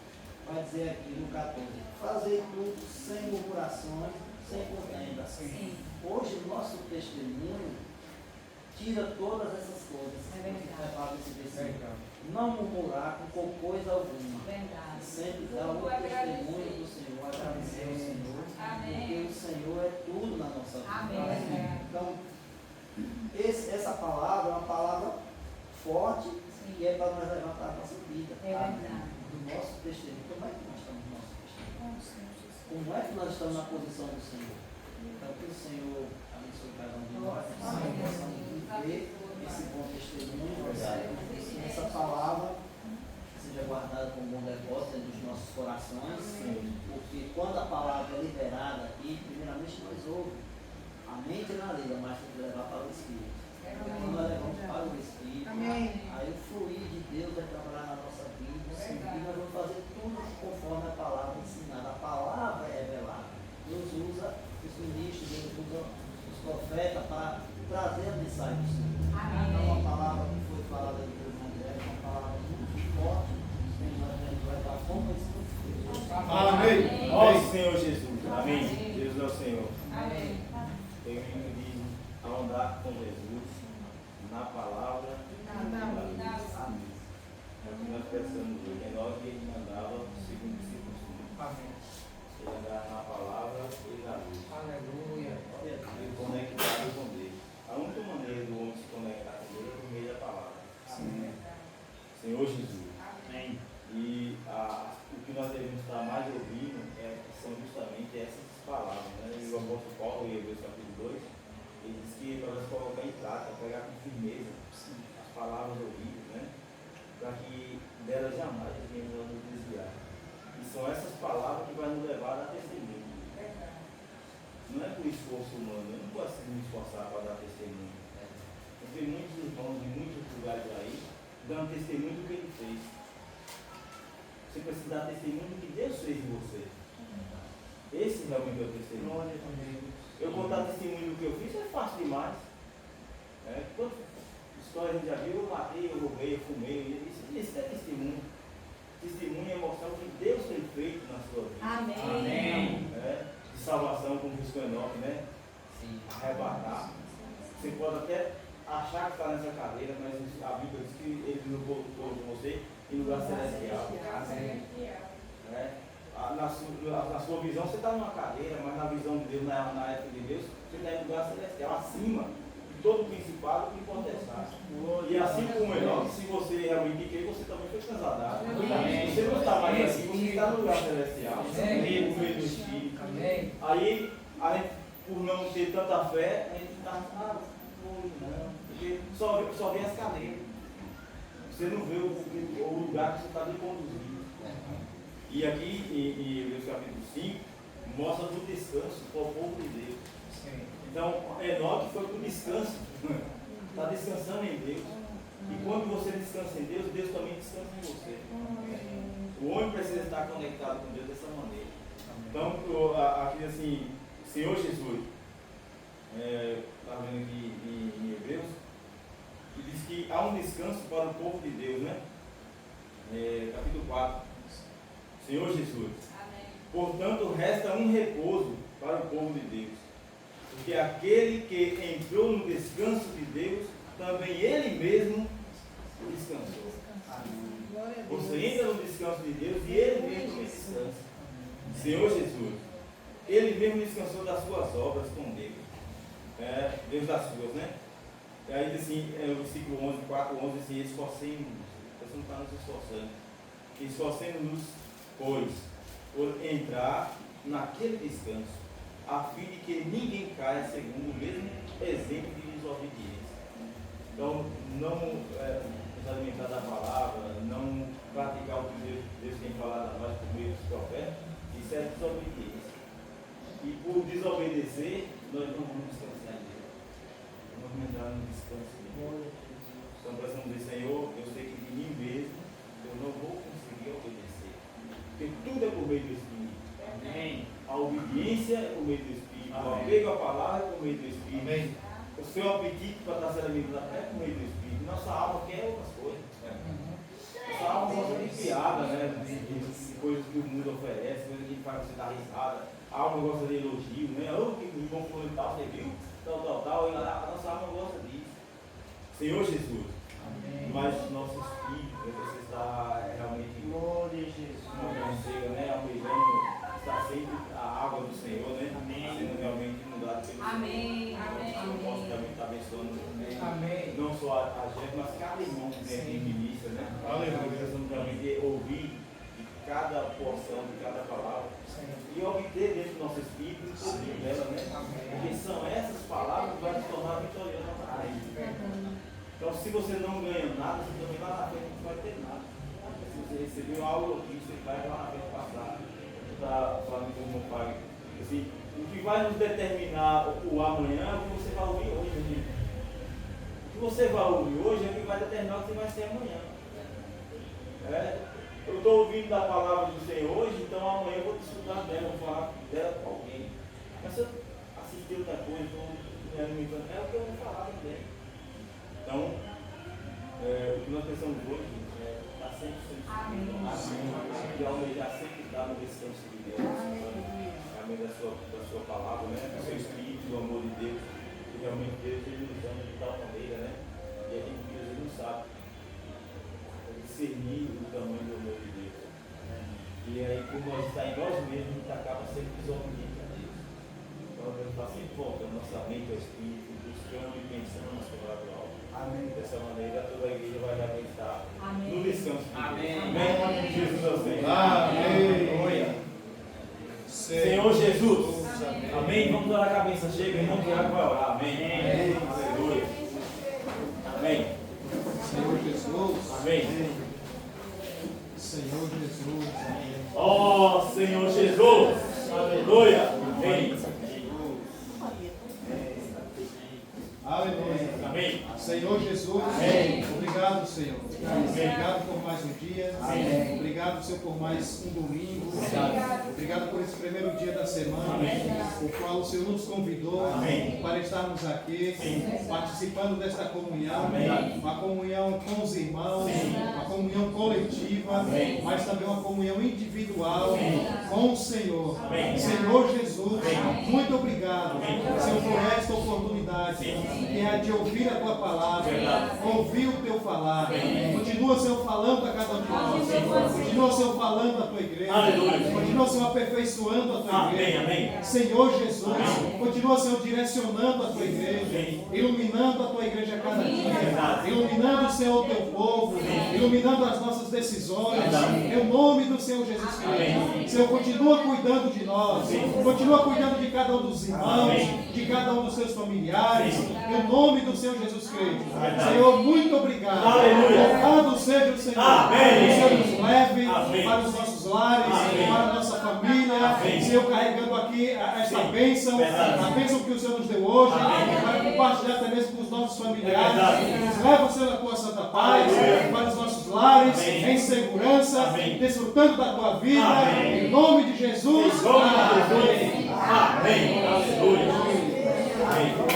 vai dizer aqui no 14, fazer tudo sem murmurações, sem contendas. Hoje o nosso testemunho tira todas essas coisas. Esse versículo. Não murmurar com coisa alguma. Verdade. Sempre dar o testemunho do Senhor, agradecer ao Senhor, porque o Senhor é tudo na nossa vida. Amém. Então, essa palavra é uma palavra forte que é para nós levar para a nossa vida. É verdade. Do nosso testemunho. Como é que nós estamos no nosso testemunho? Como é que nós estamos na posição do Senhor? Então, que o Senhor abençoe cada um de nós, que nós possamos viver esse bom testemunho, que essa palavra seja guardada com bom depósito dos nossos corações, porque quando a palavra é liberada aqui, primeiramente nós ouvimos a mente na língua, mas tem que levar para o Espírito. Então nós levamos para o Espírito, aí o fluir de Deus vai trabalhar na nossa vida, e nós vamos fazer tudo conforme a palavra ensinada. A palavra é revelada. Deus usa os ministros, Deus usa os profetas para trazer a mensagem do Senhor. Então a palavra que foi falada de Deus na igreja é uma palavra muito forte, que nós temos que levar como esse Deus. Amém. Ó Senhor Jesus. Amém. Jesus é o Senhor. Amém. Eu me a andar com Jesus na palavra e na luz. Amém. É o que nós pensamos hoje. É nós que ele mandava segundo o seu costume. Amém. Ele andava na palavra e na luz. Aleluia. Ele conectado com Deus. A única maneira do homem se conectar com Deus é por meio da palavra. Amém. Senhor Jesus. Amém. E o que nós devemos estar mais ouvindo são justamente essas palavras. Né? E o apóstolo Paulo, em Hebreus capítulo 2, ele diz que para nós colocar em prática, pegar com firmeza as palavras ouvidas, né? Para que delas jamais venhamos a nos desviar. E são essas palavras que vão nos levar a testemunho. Não é por esforço humano, eu não posso me esforçar para dar testemunho. Eu tenho muitos irmãos de muitos lugares aí dando testemunho do que ele fez. Você precisa dar testemunho do que Deus fez em você. Esse realmente é o testemunho. Eu contar testemunho do que eu fiz é fácil demais. Quantas histórias a gente já viu? Eu matei, eu roubei, eu fumei. Isso é testemunho. Testemunho é mostrar o que Deus tem feito na sua vida. Amém. De salvação, como diz o Enoque, né? Sim. Arrebatar. Você pode até achar que está nessa cadeira, mas a Bíblia diz que ele não colocou você em lugar celestial. Na sua visão você está numa cadeira, mas na visão de Deus, na época de Deus, você está em lugar celestial, acima de todo principado e potestade. E assim como Enoque, se você realmente crer, você também foi transladado. Você não está mais assim, você está no lugar celestial, no meio do Espírito. Aí, a gente, por não ter tanta fé, a gente está, não, porque só vê as cadeiras. Você não vê o lugar que você está me conduzindo. E aqui, em Hebreus capítulo 5, mostra o descanso para o povo de Deus. Então, Enoque foi para o descanso. Está descansando em Deus. E quando você descansa em Deus, Deus também descansa em você. O homem precisa estar conectado com Deus dessa maneira. Então, aqui assim, Senhor Jesus, está vendo aqui em Hebreus, que diz que há um descanso para o povo de Deus, né? Capítulo 4. Senhor Jesus. Amém. Portanto, resta um repouso para o povo de Deus. Porque aquele que entrou no descanso de Deus, também ele mesmo descansou. Amém. Você entra no descanso de Deus e ele mesmo descansa. Senhor Jesus, ele mesmo descansou das suas obras com Deus. Deus das suas, né? E aí diz assim, o versículo 11, 4, 11, assim, esforcemos-nos. Você não está nos esforçando. Esforcemos-nos, pois, por entrar naquele descanso, a fim de que ninguém caia segundo o mesmo exemplo de desobediência. Então, não nos alimentar da palavra, não praticar o que Deus tem falado a nós por meio dos profetas, isso é desobediência. E por desobedecer, nós não vamos descansar em Deus. Não vamos entrar no descanso de Deus. Então, precisamos dizer, Senhor, eu sei que de mim mesmo eu não vou conseguir obedecer. Porque tudo é por meio do Espírito. Amém. A obediência é por meio do Espírito. Amém. O apego à palavra é por meio do Espírito. Amém. O seu apetite para estar se alimentando é por meio do Espírito. Nossa alma quer outras coisas. Nossa alma gosta de piada, né? De coisas que o mundo oferece, coisas que faz você dar risada. A alma gosta de elogio, né? Que o irmão falou e tal, você viu? Tal. E a nossa alma gosta disso. Senhor Jesus. Amém. Mas nosso espírito precisa estar realmente não chega, né? Almejando, está sempre a água do Senhor, né? Amém. Sendo realmente inundado pelo Amém. Senhor. Amém. Eu posso realmente estar abençoando Amém. não só a gente, mas cada irmão que vem aqui em ministra, né? Nós precisamos realmente ouvir de cada porção, de cada palavra. E obter dentro do nosso espírito um pouquinho dela, né? Porque são essas palavras que vão nos tornar vitoriosos na nossa vida. Então, se você não ganha nada, você também lá na frente não vai ter nada. Se você recebeu algo aqui, você vai lá na frente passar. Está falando com o meu pai. Assim, o que vai nos determinar o amanhã é o que você vai ouvir hoje. Né? O que você vai ouvir hoje é o que vai determinar o que você vai ser amanhã. Eu estou ouvindo da palavra do Senhor hoje, então amanhã eu vou desfrutar dela, vou falar dela com alguém. Mas se eu assistir outra coisa, estou me alimentando, é o que eu vou falar também. Então, o que nós pensamos hoje é estar sempre e almejar sempre estar no descanso de Deus, realmente da sua palavra, né? Do seu espírito, do amor de Deus, que realmente Deus ele nos ama de tal maneira, né? E a gente muitas vezes não sabe discernir o tamanho do amor de Deus. E aí, por nós estar em nós mesmos, a gente acaba sendo desobediente a Deus. Então, Deus está sempre voltando nossa mente ao Espírito, buscando e pensando na sua palavra. Amém. Dessa maneira, toda a igreja vai realmente estar no descanso. Amém. Amém. Jesus é o Senhor. Amém. Senhor Jesus. Amém. Vamos orar a cabeça. Chega, irmão Tiago vai orar. Amém. Aleluia. Amém. Senhor Jesus. Amém. Senhor Jesus. Amém. Ó Senhor Jesus. Aleluia. Amém. Aleluia. Amém. Senhor Jesus. Amém. Obrigado. Obrigado, Senhor. Obrigado por mais um dia. Obrigado, Senhor, por mais um domingo. Obrigado por esse primeiro dia da semana, o qual o Senhor nos convidou para estarmos aqui, participando desta comunhão, uma comunhão com os irmãos, uma comunhão coletiva, mas também uma comunhão individual com o Senhor. Senhor Jesus, muito obrigado, Senhor, por esta oportunidade que é a de ouvir a tua palavra, ouvir o teu falar. Continua, Senhor, falando a cada um de nós. Continua, Senhor, falando a tua igreja. Continua, Senhor, aperfeiçoando a tua igreja. Senhor Jesus, continua, Senhor, direcionando a tua igreja, iluminando a tua igreja a cada dia, iluminando, Senhor, o teu povo, iluminando as nossas decisões. Em nome do Senhor Jesus Cristo. Senhor, continua cuidando de nós, continua cuidando de cada um dos irmãos, de cada um dos seus familiares. Em nome do Senhor Jesus Cristo. Senhor, muito obrigado. Louvado seja o Senhor. Que o Senhor nos leve para os nossos lares, para a nossa família. Senhor, carregando aqui esta bênção, a bênção que o Senhor nos deu hoje, para compartilhar até mesmo com os nossos familiares. Nos leva, Senhor, na tua santa paz, para os nossos lares, em segurança, desfrutando da tua vida. Em nome de Jesus. Amém. Amém. Aleluia. Amém.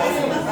Graças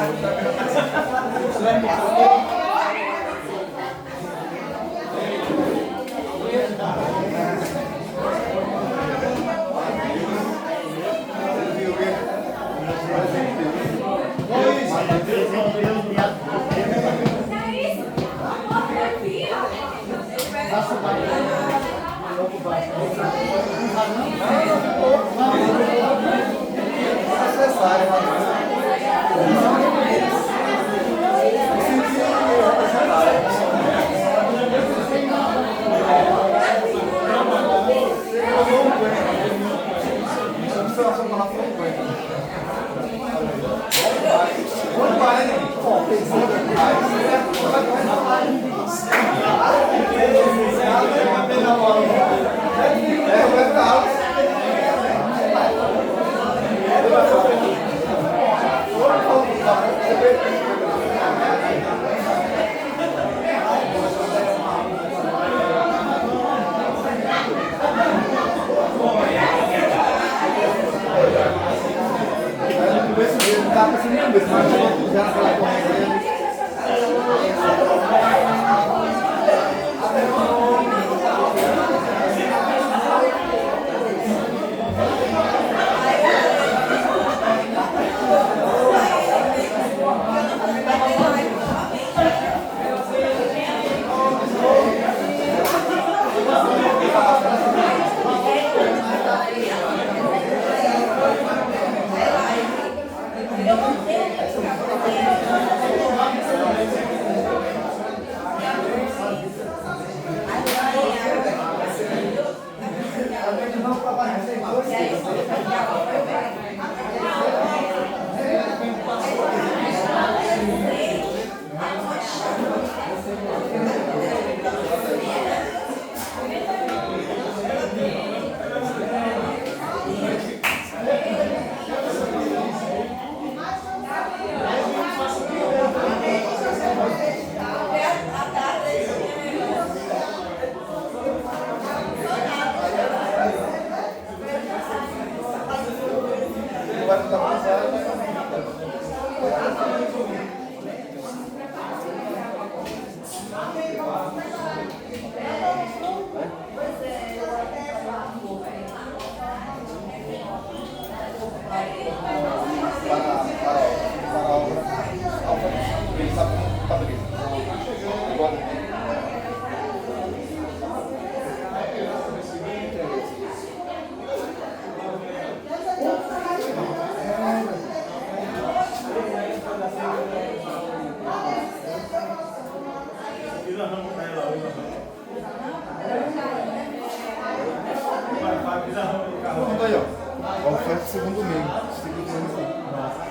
segundo domingo.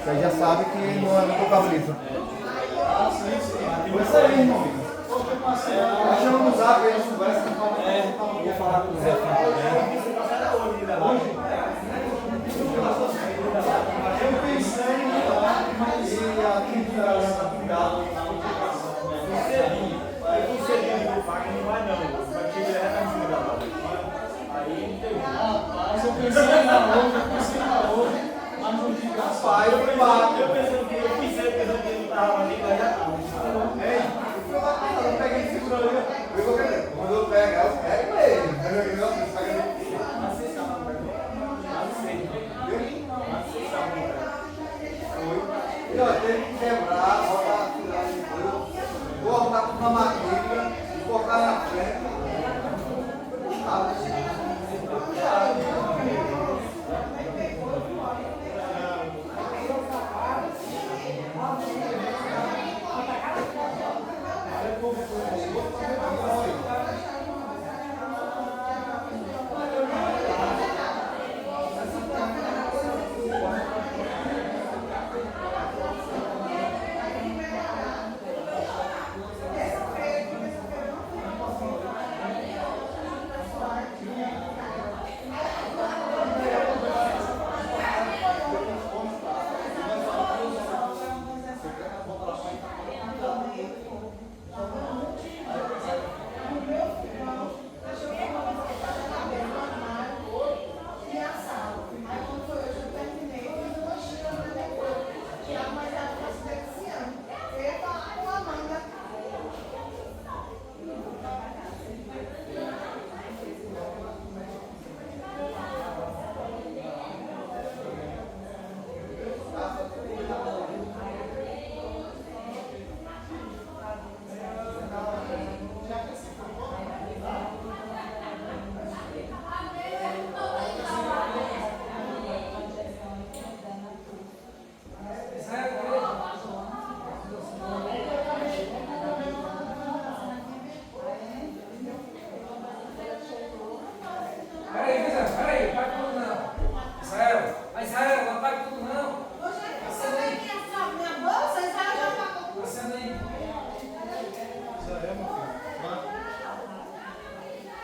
Você já sabe que não é no contabiliza. Foi isso aí, irmão. Achando no zap, eles conversam. Vou falar com o Zé também. Eu pensei em ir lá, mas e aqui está cuidado na multiplicação. Aí o selinho do faca não vai não. Vai te virar na vida. Aí não tem. Rapaz, eu pensei na outra, mas não diga Pai, eu pensei que eu pensei que não estava ali, mas já não. Ei, eu peguei esse figurão ali. Quando eu pego, eu pego ele. E ó, teve que quebrar, botar aquilo lá depois, botar tudo na maquinha e botar na frente.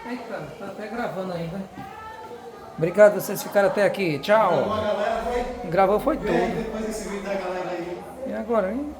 Eita, tá até gravando ainda. Obrigado vocês ficaram até aqui. Tchau. A galera foi. Gravou foi Vem aí tudo. depois esse vídeo da galera aí. E agora, hein?